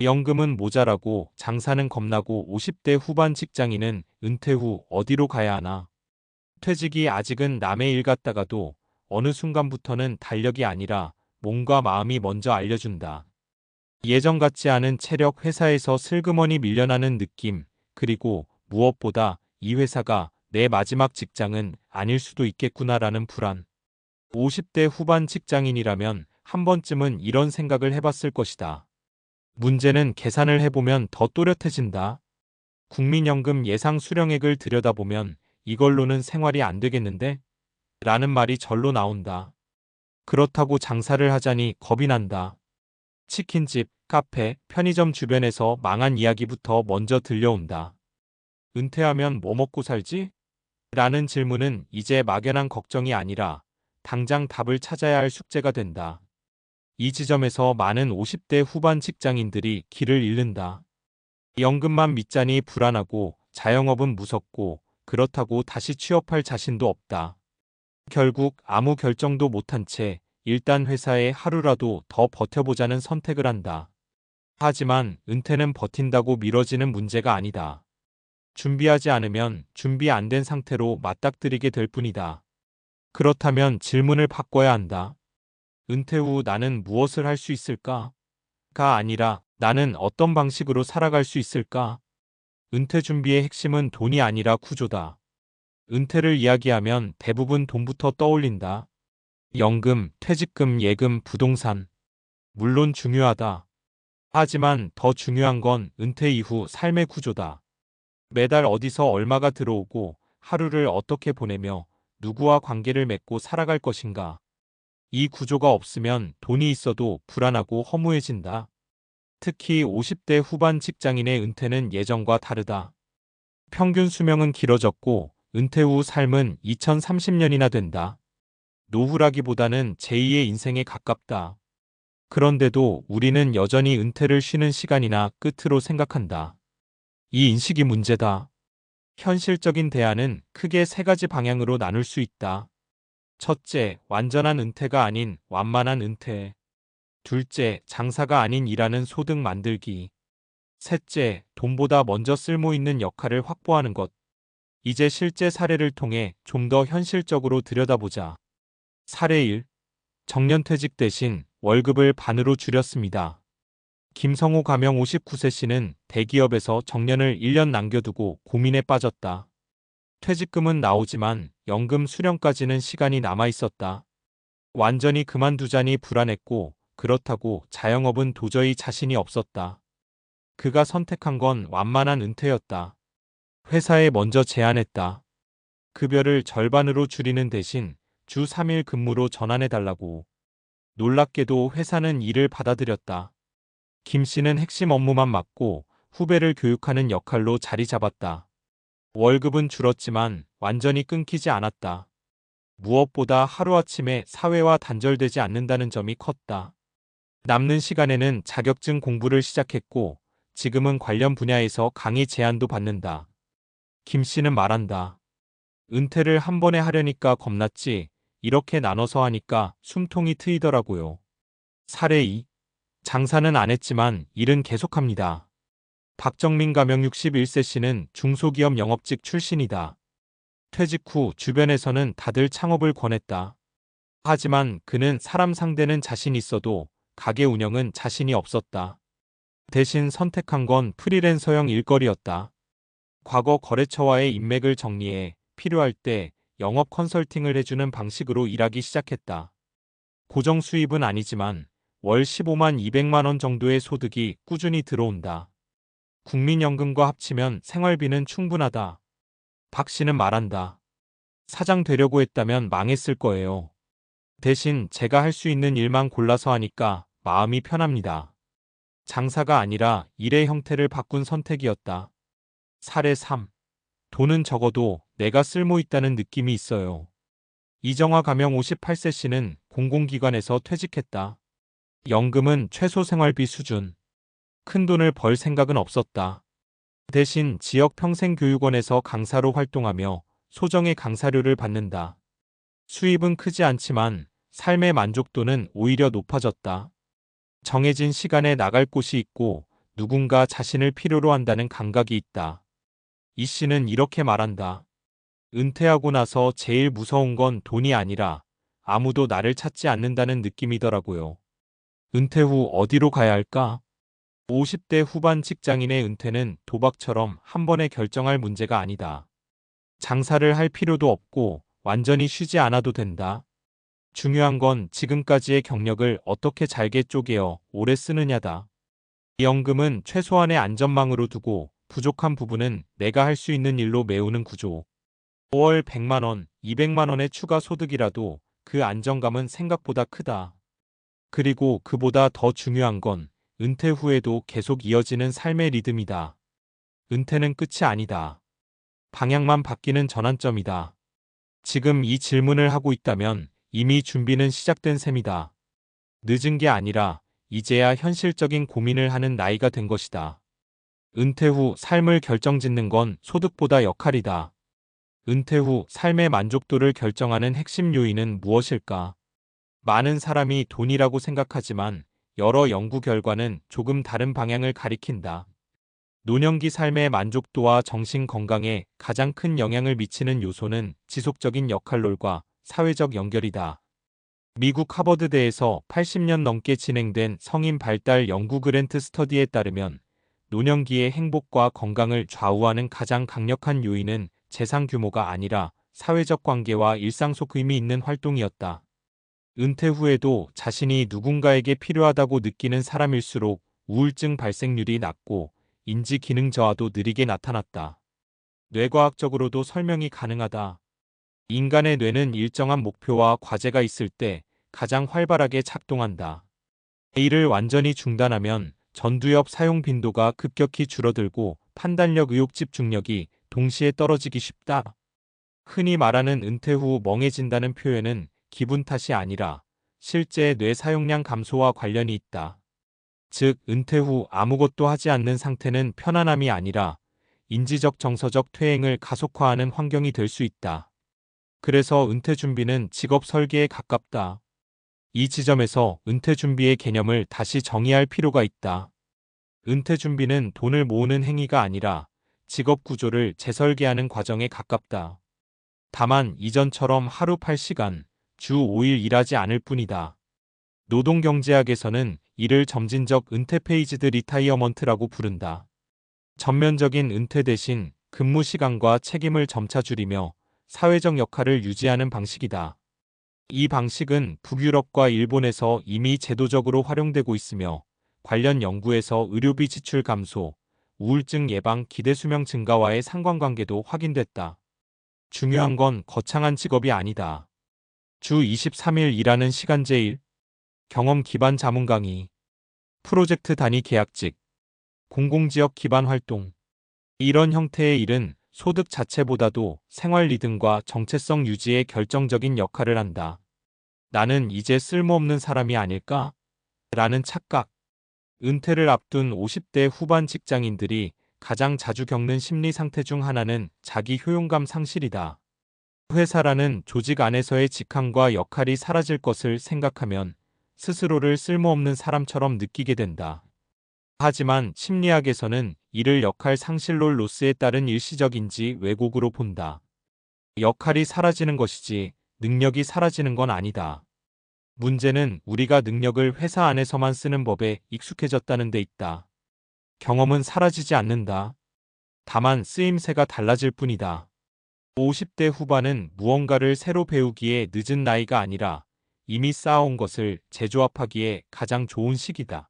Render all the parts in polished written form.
연금은 모자라고 장사는 겁나고 50대 후반 직장인은 은퇴 후 어디로 가야 하나. 퇴직이 아직은 남의 일 같다가도 어느 순간부터는 달력이 아니라 몸과 마음이 먼저 알려준다. 예전 같지 않은 체력, 회사에서 슬그머니 밀려나는 느낌, 그리고 무엇보다 이 회사가 내 마지막 직장은 아닐 수도 있겠구나라는 불안. 50대 후반 직장인이라면 한 번쯤은 이런 생각을 해봤을 것이다. 문제는 계산을 해보면 더 또렷해진다. 국민연금 예상 수령액을 들여다보면 이걸로는 생활이 안 되겠는데? 라는 말이 절로 나온다. 그렇다고 장사를 하자니 겁이 난다. 치킨집, 카페, 편의점 주변에서 망한 이야기부터 먼저 들려온다. 은퇴하면 뭐 먹고 살지? 라는 질문은 이제 막연한 걱정이 아니라 당장 답을 찾아야 할 숙제가 된다. 이 지점에서 많은 50대 후반 직장인들이 길을 잃는다. 연금만 믿자니 불안하고 자영업은 무섭고 그렇다고 다시 취업할 자신도 없다. 결국 아무 결정도 못한 채 일단 회사에 하루라도 더 버텨보자는 선택을 한다. 하지만 은퇴는 버틴다고 미뤄지는 문제가 아니다. 준비하지 않으면 준비 안 된 상태로 맞닥뜨리게 될 뿐이다. 그렇다면 질문을 바꿔야 한다. 은퇴 후 나는 무엇을 할 수 있을까? 가 아니라 나는 어떤 방식으로 살아갈 수 있을까? 은퇴 준비의 핵심은 돈이 아니라 구조다. 은퇴를 이야기하면 대부분 돈부터 떠올린다. 연금, 퇴직금, 예금, 부동산. 물론 중요하다. 하지만 더 중요한 건 은퇴 이후 삶의 구조다. 매달 어디서 얼마가 들어오고 하루를 어떻게 보내며 누구와 관계를 맺고 살아갈 것인가. 이 구조가 없으면 돈이 있어도 불안하고 허무해진다. 특히 50대 후반 직장인의 은퇴는 예전과 다르다. 평균 수명은 길어졌고 은퇴 후 삶은 2030년이나 된다. 노후라기보다는 제2의 인생에 가깝다. 그런데도 우리는 여전히 은퇴를 쉬는 시간이나 끝으로 생각한다. 이 인식이 문제다. 현실적인 대안은 크게 세 가지 방향으로 나눌 수 있다. 첫째, 완전한 은퇴가 아닌 완만한 은퇴. 둘째, 장사가 아닌 일하는 소득 만들기. 셋째, 돈보다 먼저 쓸모 있는 역할을 확보하는 것. 이제 실제 사례를 통해 좀 더 현실적으로 들여다보자. 사례 1. 정년퇴직 대신 월급을 반으로 줄였습니다. 김성호 가명 59세 씨는 대기업에서 정년을 1년 남겨두고 고민에 빠졌다. 퇴직금은 나오지만 연금 수령까지는 시간이 남아 있었다. 완전히 그만두자니 불안했고 그렇다고 자영업은 도저히 자신이 없었다. 그가 선택한 건 완만한 은퇴였다. 회사에 먼저 제안했다. 급여를 절반으로 줄이는 대신 주 3일 근무로 전환해달라고. 놀랍게도 회사는 이를 받아들였다. 김 씨는 핵심 업무만 맡고 후배를 교육하는 역할로 자리 잡았다. 월급은 줄었지만 완전히 끊기지 않았다. 무엇보다 하루아침에 사회와 단절되지 않는다는 점이 컸다. 남는 시간에는 자격증 공부를 시작했고 지금은 관련 분야에서 강의 제안도 받는다. 김 씨는 말한다. 은퇴를 한 번에 하려니까 겁났지 이렇게 나눠서 하니까 숨통이 트이더라고요. 사례 2. 장사는 안 했지만 일은 계속합니다. 박정민 가명 61세 씨는 중소기업 영업직 출신이다. 퇴직 후 주변에서는 다들 창업을 권했다. 하지만 그는 사람 상대는 자신 있어도 가게 운영은 자신이 없었다. 대신 선택한 건 프리랜서형 일거리였다. 과거 거래처와의 인맥을 정리해 필요할 때 영업 컨설팅을 해주는 방식으로 일하기 시작했다. 고정 수입은 아니지만 월 15만 200만 원 정도의 소득이 꾸준히 들어온다. 국민연금과 합치면 생활비는 충분하다. 박 씨는 말한다. 사장 되려고 했다면 망했을 거예요. 대신 제가 할 수 있는 일만 골라서 하니까 마음이 편합니다. 장사가 아니라 일의 형태를 바꾼 선택이었다. 사례 3. 돈은 적어도 내가 쓸모 있다는 느낌이 있어요. 이정화 가명 58세 씨는 공공기관에서 퇴직했다. 연금은 최소 생활비 수준. 큰 돈을 벌 생각은 없었다. 대신 지역 평생교육원에서 강사로 활동하며 소정의 강사료를 받는다. 수입은 크지 않지만 삶의 만족도는 오히려 높아졌다. 정해진 시간에 나갈 곳이 있고 누군가 자신을 필요로 한다는 감각이 있다. 이 씨는 이렇게 말한다. 은퇴하고 나서 제일 무서운 건 돈이 아니라 아무도 나를 찾지 않는다는 느낌이더라고요. 은퇴 후 어디로 가야 할까? 50대 후반 직장인의 은퇴는 도박처럼 한 번에 결정할 문제가 아니다. 장사를 할 필요도 없고 완전히 쉬지 않아도 된다. 중요한 건 지금까지의 경력을 어떻게 잘게 쪼개어 오래 쓰느냐다. 연금은 최소한의 안전망으로 두고 부족한 부분은 내가 할 수 있는 일로 메우는 구조. 5월 100만 원, 200만 원의 추가 소득이라도 그 안정감은 생각보다 크다. 그리고 그보다 더 중요한 건 은퇴 후에도 계속 이어지는 삶의 리듬이다. 은퇴는 끝이 아니다. 방향만 바뀌는 전환점이다. 지금 이 질문을 하고 있다면 이미 준비는 시작된 셈이다. 늦은 게 아니라 이제야 현실적인 고민을 하는 나이가 된 것이다. 은퇴 후 삶을 결정짓는 건 소득보다 역할이다. 은퇴 후 삶의 만족도를 결정하는 핵심 요인은 무엇일까? 많은 사람이 돈이라고 생각하지만 여러 연구 결과는 조금 다른 방향을 가리킨다. 노년기 삶의 만족도와 정신 건강에 가장 큰 영향을 미치는 요소는 지속적인 역할놀과 사회적 연결이다. 미국 하버드대에서 80년 넘게 진행된 성인 발달 연구 그랜트 스터디에 따르면 노년기의 행복과 건강을 좌우하는 가장 강력한 요인은 재산 규모가 아니라 사회적 관계와 일상 속 의미 있는 활동이었다. 은퇴 후에도 자신이 누군가에게 필요하다고 느끼는 사람일수록 우울증 발생률이 낮고 인지 기능 저하도 느리게 나타났다. 뇌과학적으로도 설명이 가능하다. 인간의 뇌는 일정한 목표와 과제가 있을 때 가장 활발하게 작동한다. 이를 완전히 중단하면 전두엽 사용 빈도가 급격히 줄어들고 판단력, 의욕, 집중력이 동시에 떨어지기 쉽다. 흔히 말하는 은퇴 후 멍해진다는 표현은 기분 탓이 아니라 실제 뇌 사용량 감소와 관련이 있다. 즉, 은퇴 후 아무것도 하지 않는 상태는 편안함이 아니라 인지적 정서적 퇴행을 가속화하는 환경이 될 수 있다. 그래서 은퇴 준비는 직업 설계에 가깝다. 이 지점에서 은퇴 준비의 개념을 다시 정의할 필요가 있다. 은퇴 준비는 돈을 모으는 행위가 아니라 직업 구조를 재설계하는 과정에 가깝다. 다만 이전처럼 하루 8시간, 주 5일 일하지 않을 뿐이다. 노동경제학에서는 이를 점진적 은퇴 페이지드 리타이어먼트라고 부른다. 전면적인 은퇴 대신 근무 시간과 책임을 점차 줄이며 사회적 역할을 유지하는 방식이다. 이 방식은 북유럽과 일본에서 이미 제도적으로 활용되고 있으며 관련 연구에서 의료비 지출 감소, 우울증 예방, 기대 수명 증가와의 상관관계도 확인됐다. 중요한 건 거창한 직업이 아니다. 주 23일 일하는 시간제 일, 경험 기반 자문 강의, 프로젝트 단위 계약직, 공공지역 기반 활동. 이런 형태의 일은 소득 자체보다도 생활 리듬과 정체성 유지에 결정적인 역할을 한다. 나는 이제 쓸모없는 사람이 아닐까? 라는 착각. 은퇴를 앞둔 50대 후반 직장인들이 가장 자주 겪는 심리 상태 중 하나는 자기 효용감 상실이다. 회사라는 조직 안에서의 직함과 역할이 사라질 것을 생각하면 스스로를 쓸모없는 사람처럼 느끼게 된다. 하지만 심리학에서는 이를 역할 상실로 로스에 따른 일시적인지 왜곡으로 본다. 역할이 사라지는 것이지 능력이 사라지는 건 아니다. 문제는 우리가 능력을 회사 안에서만 쓰는 법에 익숙해졌다는 데 있다. 경험은 사라지지 않는다. 다만 쓰임새가 달라질 뿐이다. 50대 후반은 무언가를 새로 배우기에 늦은 나이가 아니라 이미 쌓아온 것을 재조합하기에 가장 좋은 시기다.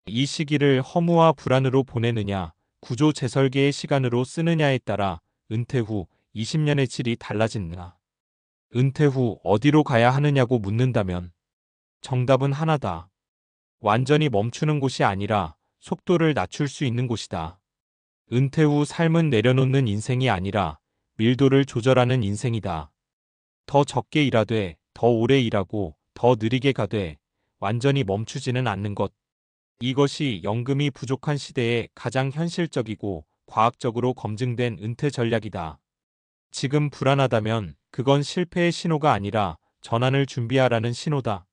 이 시기를 허무와 불안으로 보내느냐, 구조 재설계의 시간으로 쓰느냐에 따라 은퇴 후 20년의 질이 달라진다. 은퇴 후 어디로 가야 하느냐고 묻는다면 정답은 하나다. 완전히 멈추는 곳이 아니라 속도를 낮출 수 있는 곳이다. 은퇴 후 삶은 내려놓는 인생이 아니라 밀도를 조절하는 인생이다. 더 적게 일하되, 더 오래 일하고, 더 느리게 가되, 완전히 멈추지는 않는 것. 이것이 연금이 부족한 시대에 가장 현실적이고 과학적으로 검증된 은퇴 전략이다. 지금 불안하다면 그건 실패의 신호가 아니라 전환을 준비하라는 신호다.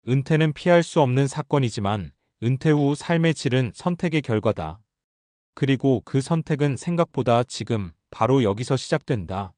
은퇴는 피할 수 없는 사건이지만 은퇴 후 삶의 질은 선택의 결과다. 그리고 그 선택은 생각보다 지금, 바로 여기서 시작된다.